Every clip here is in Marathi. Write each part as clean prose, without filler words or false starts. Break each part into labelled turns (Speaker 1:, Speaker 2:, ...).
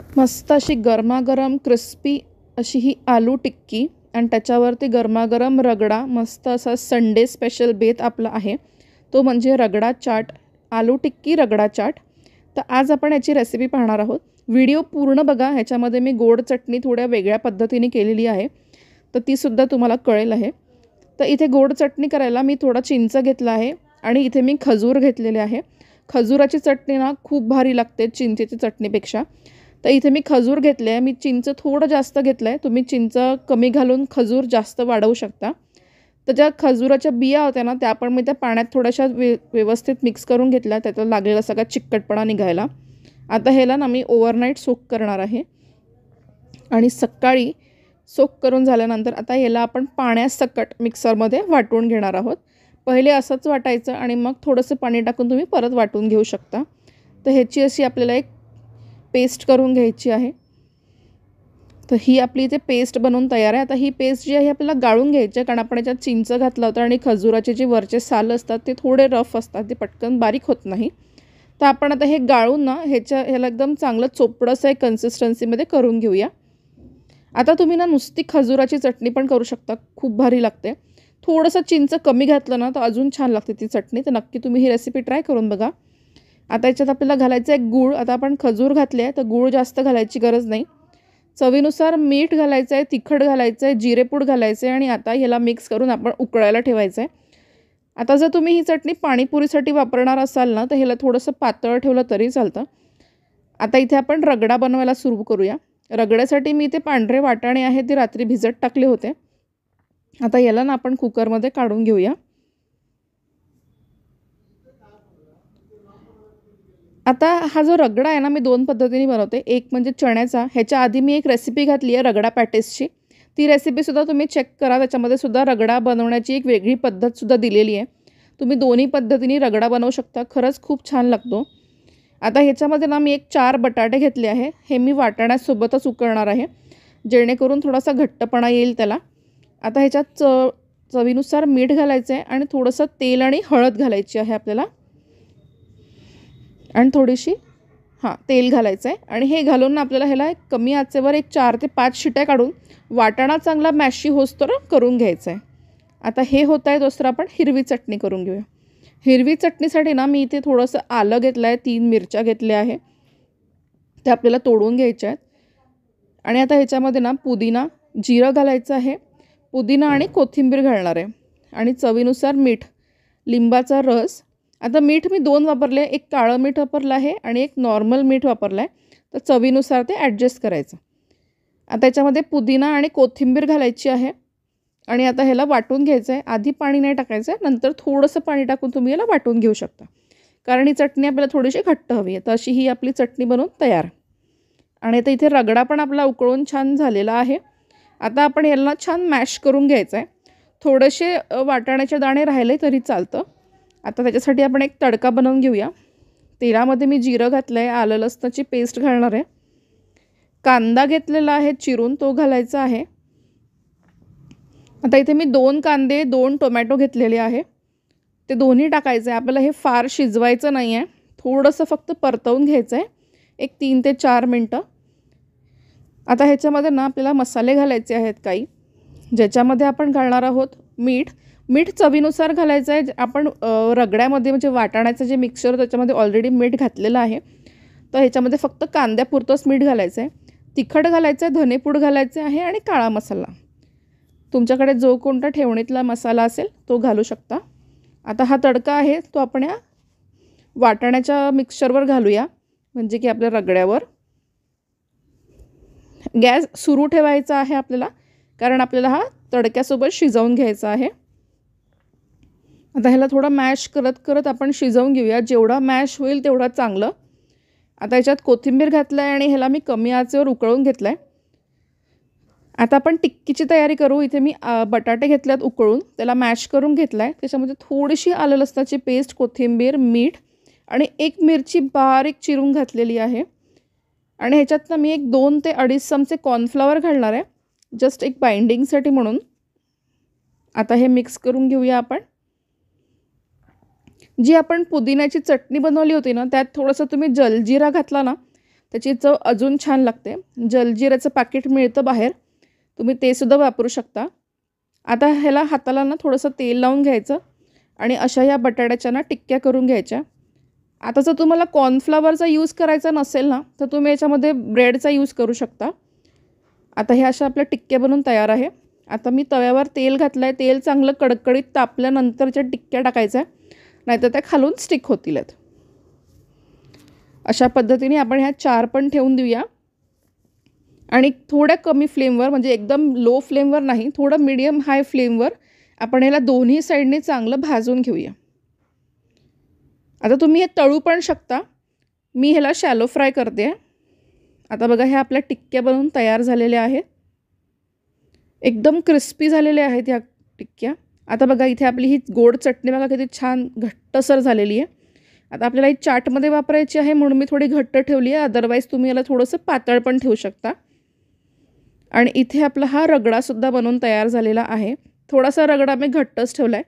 Speaker 1: मस्त अशी गरमागरम क्रिस्पी अशी ही आलू टिक्की आणि त्याच्यावरती गरमागरम रगडा, मस्त असा संडे स्पेशल बेत आपला आहे तो म्हणजे रगडा चाट, आलू टिक्की रगडा चाट. तर आज आपण याची रेसिपी पाहणार आहोत. व्हिडिओ पूर्ण बघा, ह्याच्यामध्ये मी गोड चटणी थोड्या वेगळ्या पद्धतीने केलेली आहे, तर तीसुद्धा तुम्हाला कळेल आहे. तर इथे गोड चटणी करायला मी थोडा चिंच घेतला आहे आणि इथे मी खजूर घेतलेले आहे. खजुराची चटणी ना खूप भारी लागते चिंचेची चटणीपेक्षा. तर इथे मी खजूर घेतले आहे. मी चिंच थोडं जास्त घेतलं आहे, तुम्ही चिंच कमी घालून खजूर जास्त वाढवू शकता. तर ज्या खजुराच्या बिया होत्या ना, त्या पण मी त्या पाण्यात थोड्याशा व्यवस्थित मिक्स करून घेतल्या, त्याचा लागलेला सगळा चिकटपणा निघायला. आता ह्याला ना मी ओव्हरनाईट सोक करणार आहे आणि सकाळी सोक करून झाल्यानंतर आता ह्याला आपण पाण्यासकट मिक्सरमध्ये वाटून घेणार आहोत. पहिले असंच वाटायचं आणि मग थोडंसं पाणी टाकून तुम्ही परत वाटून घेऊ शकता. तर ह्याची अशी आपल्याला एक पेस्ट करून घ्यायची आहे. तर ही आपली इथे पेस्ट बनवून तयार आहे. आता ही पेस्ट जी आहे आपल्याला गाळून घ्यायची आहे, कारण आपण याच्यात चिंच घातलं होतं आणि खजुराचे जे वरचे साल असतात ते थोडे रफ असतात, ते पटकन बारीक होत नाही. तर आपण आता हे गाळून ना ह्याला एकदम चांगलं चोपडंसं एक कन्सिस्टन्सीमध्ये करून घेऊया. आता तुम्ही ना नुसती खजुराची चटणी पण करू शकता, खूप भारी लागते. थोडंसं चिंच कमी घातलं ना तर अजून छान लागते ती चटणी. तर नक्की तुम्ही ही रेसिपी ट्राय करून बघा. आता याच्यात आपल्याला घालायचं आहे गूळ. आता आपण खजूर घातले आहे तर गूळ जास्त घालायची गरज नाही. चवीनुसार मीठ घालायचं आहे, तिखट घालायचं आहे, जिरेपूड घालायचं आहे आणि आता ह्याला मिक्स करून आपण उकळायला ठेवायचं आहे. आता जर तुम्ही ही चटणी पाणीपुरीसाठी वापरणार असाल ना तर ह्याला थोडंसं पातळ ठेवलं तरी चालतं. आता इथे आपण रगडा बनवायला सुरू करूया. रगड्यासाठी मी इथे पांढरे वाटाणे आहे ते रात्री भिजत टाकले होते. आता याला ना आपण कुकरमध्ये काढून घेऊया. आता हा जो रगडा आहे ना मी दोन पद्धतीने बनवते. एक म्हणजे चण्याचा, ह्याच्या आधी मी एक रेसिपी घातली आहे रगडा पॅटिसची, ती रेसिपीसुद्धा तुम्ही चेक करा. त्याच्यामध्ये सुद्धा रगडा बनवण्याची एक वेगळी पद्धतसुद्धा दिलेली आहे. तुम्ही दोन्ही पद्धतीने रगडा बनवू शकता, खरंच खूप छान लागतो. आता ह्याच्यामध्ये ना मी एक 4 बटाटे घेतले आहे. हे मी वाटाण्यासोबतच उकळणार आहे, जेणेकरून थोडासा घट्टपणा येईल त्याला. आता ह्याच्यात चवीनुसार मीठ घालायचं आहे आणि थोडंसं तेल आणि हळद घालायची आहे आपल्याला आणि थोडीशी तेल घालायचं आहे. आणि हे घालून आपल्याला ह्याला एक कमी आचेवर एक 4 ते 5 शिट्या काढून वाटाणा चांगला मॅशी होस्तोवर करून घ्यायचा आहे. आता हे होत आहे तोवर आपण हिरवी चटणी करून घेऊया. हिरवी चटणीसाठी ना मी इथे थोडंसं आलं घेतलं आहे, 3 मिरच्या घेतल्या आहे, त्या आपल्याला तोडून घ्यायच्या आहेत. आणि आता ह्याच्यामध्ये ना पुदिना, जिरं घालायचं आहे, पुदिना आणि कोथिंबीर घालणार आहे आणि चवीनुसार मीठ, लिंबाचा रस. आता मीठ मी 2 वापरले, एक काळं मीठ वापरलं आहे आणि एक नॉर्मल मीठ वापरलं आहे. तर चवीनुसार ते ॲडजस्ट करायचं. आता याच्यामध्ये पुदिना आणि कोथिंबीर घालायची आहे आणि आता ह्याला वाटून घ्यायचं आहे. आधी पाणी नाही टाकायचं आहे, नंतर थोडंसं पाणी टाकून तुम्ही याला वाटून घेऊ शकता, कारण ही चटणी आपल्याला थोडीशी घट्ट हवी आहे. तर अशी ही आपली चटणी बनवून तयार. आणि आता इथे रगडा पण आपला उकळून छान झालेला आहे. आता आपण याला छान मॅश करून घ्यायचं आहे. थोडेसे वाटाण्याचे दाणे राहिले तरी चालतं. आता त्याच्यासाठी आपण एक तडका बनवून घेऊया. तेलामध्ये मी जिरं घातलं आहे, आलं लसणाची पेस्ट घालणार आहे, कांदा घेतलेला आहे चिरून, तो घालायचा आहे. आता इथे मी 2 कांदे 2 टोमॅटो घेतलेले आहे, ते दोन्ही टाकायचं आहे. आपल्याला हे फार शिजवायचं नाही आहे, थोडंसं फक्त परतवून घ्यायचं आहे एक 3 ते 4 मिनटं. आता ह्याच्यामध्ये ना आपल्याला मसाले घालायचे आहेत काही, ज्याच्यामध्ये आपण घालणार आहोत मीठ. मीठ चवीनुसार घालायचं आहे. आपण रगड्यामध्ये म्हणजे वाटाण्याचं जे मिक्सचर त्याच्यामध्ये ऑलरेडी मीठ घातलेलं आहे, तर ह्याच्यामध्ये फक्त कांद्यापुरतंच मीठ घालायचं आहे. तिखट घालायचं आहे, धनेपूड घालायचे आहे आणि काळा मसाला. तुमच्याकडे जो कोणता ठेवणीतला मसाला असेल तो घालू शकता. आता हा तडका आहे तो आपण या वाटाण्याच्या मिक्सचरवर घालूया, म्हणजे की आपल्या रगड्यावर. गॅस सुरू ठेवायचा आहे आपल्याला, कारण आपल्याला हा तडक्यासोबत शिजवून घ्यायचा आहे. आता ह्याला थोडं मॅश करत करत आपण शिजवून घेऊया. जेवढा मॅश होईल तेवढा चांगलं. आता याच्यात कोथिंबीर घातलं आहे आणि ह्याला मी कमी आचेवर उकळून घेतलं आहे. आता आपण टिक्कीची तयारी करू. इथे मी बटाटे घेतल्यात उकळून, त्याला मॅश करून घेतला आहे. त्याच्यामध्ये थोडीशी आलं लसणाची पेस्ट, कोथिंबीर, मीठ आणि एक मिरची बारीक चिरून घातलेली आहे. आणि ह्याच्यात ना मी एक 2 ते 2.5 चमचे कॉर्नफ्लॉवर घालणार आहे, जस्ट एक बाइंडिंगसाठी म्हणून. आता हे मिक्स करून घेऊया आपण. जी आपण पुदिन्याची चटणी बनवली होती ना, त्यात थोडंसं तुम्ही जलजिरा घातला ना त्याची चव अजून छान लागते. जलजिऱ्याचं पाकीट मिळतं बाहेर, तुम्ही ते सुद्धा वापरू शकता. आता ह्याला हाताला ना थोडंसं तेल लावून घ्यायचं आणि अशा ह्या बटाट्याच्या ना टिक्क्या करून घ्यायच्या. आता जर तुम्हाला कॉर्नफ्लॉवरचा यूज करायचा नसेल ना, तर तुम्ही याच्यामध्ये ब्रेडचा यूज करू शकता. आता ह्या अशा आपल्या टिक्क्या बनवून तयार आहे. आता मी तव्यावर तेल घातलं आहे. तेल चांगलं कडकडीत तापल्यानंतरच्या टिक्क्या टाकायच्या, नाहीतर त्या खालून स्टिक होतील. अशा पद्धतीने आपण ह्या 4 पण ठेवून देऊया आणि थोड्या कमी फ्लेमवर, म्हणजे एकदम लो फ्लेमवर नाही, थोडं मीडियम हाय फ्लेमवर आपण ह्याला दोन्ही साईडने चांगलं भाजून घेऊया. आता तुम्ही हे तळू पण शकता, मी ह्याला शॅलो फ्राय करते. आता बघा, ह्या आपल्या टिक्क्या बनवून तयार झालेल्या आहेत. एकदम क्रिस्पी झालेल्या आहेत ह्या टिक्क्या. आता बघा, इथे आपली ही गोड चटणी बघा किती छान घट्टसर झालेली आहे. आता आपल्याला ही चाटमध्ये वापरायची आहे म्हणून मी थोडी घट्ट ठेवली आहे, अदरवाईज तुम्ही याला थोडंसं पातळ पण ठेवू शकता. आणि इथे आपला हा रगडासुद्धा बनवून तयार झालेला आहे. थोडासा रगडा मी घट्टच ठेवला आहे,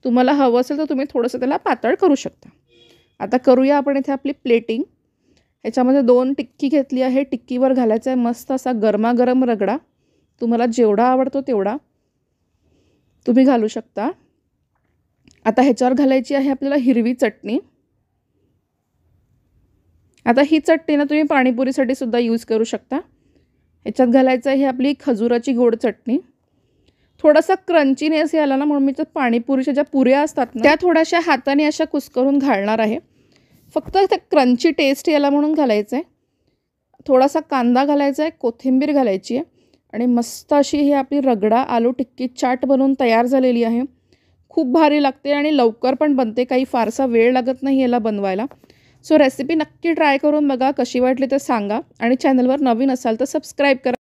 Speaker 1: तुम्हाला हवं असेल तर तुम्ही थोडंसं त्याला पातळ करू शकता. आता करूया आपण इथे आपली प्लेटिंग. ह्याच्यामध्ये 2 टिक्की घेतली आहे. टिक्कीवर घालायचा आहे मस्त असा गरमागरम रगडा. तुम्हाला जेवढा आवडतो तेवढा तुम्ही घालू शकता. आता ह्याच्यावर घालायची आहे आपल्याला हिरवी चटणी. आता ही चटणी ना तुम्ही पाणीपुरीसाठी सुद्धा यूज करू शकता. ह्याच्यात घालायचं आहे आपली खजुराची गोड चटणी. थोडासा क्रंचीनेस यायला ना म्हणून मी त्यात पाणीपुरीच्या ज्या पुऱ्या असतात ना त्या थोड्याशा हाताने अशा कुस्करून घालणार आहे. फक्त त्या क्रंची टेस्ट यायला म्हणून घालायचं आहे. थोडासा कांदा घालायचा आहे, कोथिंबीर घालायची आहे आणि मस्त अशी ही आपली रगडा आलू टिक्की चाट बनवून तयार झालेली आहे. खूप भारी लागते आणि लवकर पण बनते, काही फारसा वेळ लागत नाही याला बनवायला. सो रेसिपी नक्की ट्राय करून बघा, कशी वाटली ते सांगा आणि चॅनलवर नवीन असाल तर सबस्क्राईब करा.